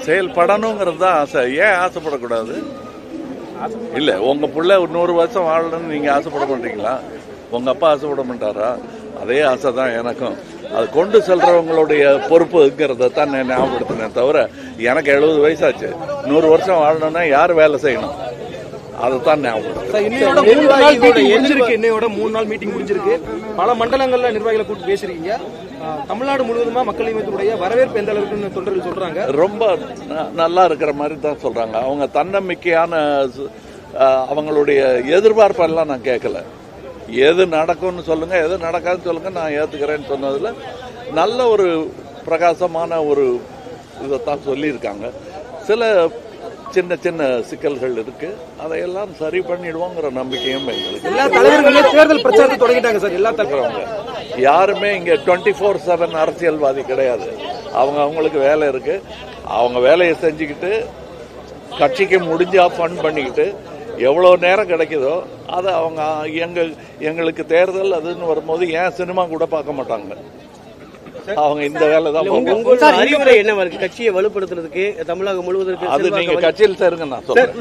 செயல்படணுங்கிறது தான் ஆசை. ஏன் ஆசைப்படக்கூடாது? இல்ல உங்க பிள்ளை 100 வருஷம் வாழணும்னு நீங்க ஆசைப்பட மாட்டீங்களா? உங்க அப்பா ஆசைப்பட மாட்டாரா? அதே ஆசை தான் எனக்கும். அது கொண்டு செல்றவங்களுடைய பொறுப்புங்கிறத தான் நான் ஞாபகப்படுத்தினேன் தவிர, எனக்கு 70 வயசாச்சு, 100 வருஷம் வாழணும்னா யார் வேலை செய்யணும்? அதைத்தான் ஞாபகம். இன்னையோட 3 நாள் மீட்டிங் முடிஞ்சிருக்கு. பல மண்டலங்கள்ல நிர்வாகிகளை கூட்டி பேசிருக்கீங்க. தமிழ்நாடு முழுவதுமா மக்கள் நீதிமன்றத்துடைய வரவேற்பு எந்த அளவுக்கு தொண்டர்கள் சொல்றாங்க? ரொம்ப நல்லா இருக்கிற மாதிரி தான் சொல்றாங்க. அவங்க தன்னம்பிக்கையான அவங்களுடைய எதிர்பார்ப்பெல்லாம் நான் கேட்கல. எது நடக்கும்னு சொல்லுங்க, எது நடக்காதுன்னு சொல்லுங்க, நான் ஏத்துக்கிறேன்னு சொன்னதுல நல்ல ஒரு பிரகாசமான ஒரு இதைத்தான் சொல்லியிருக்காங்க. சில சின்ன சின்ன சிக்கல்கள் இருக்கு, அதையெல்லாம் சரி பண்ணிடுவோங்கிற நம்பிக்கையும் எங்களுக்கு. எல்லா தலைவர்களும் தேர்தல் பிரச்சாரத்தை தொடங்கிட்டாங்க சார். எல்லா தலைவரவங்க யாருமே இங்க 24/7 அரசியல்வாதி கிடையாது. அவங்களுக்கு வேலை இருக்கு. அவங்க வேலையை செஞ்சுக்கிட்டு கட்சிக்கு முடிஞ்சா ஃபண்ட் பண்ணிக்கிட்டு எவ்வளவு நேரம் கிடைக்குதோ அதை அவங்க எங்களுக்கு தேர்தல் அதுன்னு வரும்போது ஏன் சினிமா கூட பார்க்க மாட்டாங்க. அவங்க இந்த வேலை தான். அறிவுரை என்ன இருக்கு கட்சியை வலுப்படுத்துறதுக்கு தமிழகம் முழுவதற்கு? அது நீங்க கட்சியில் சேருங்க நான் சொல்றேன்.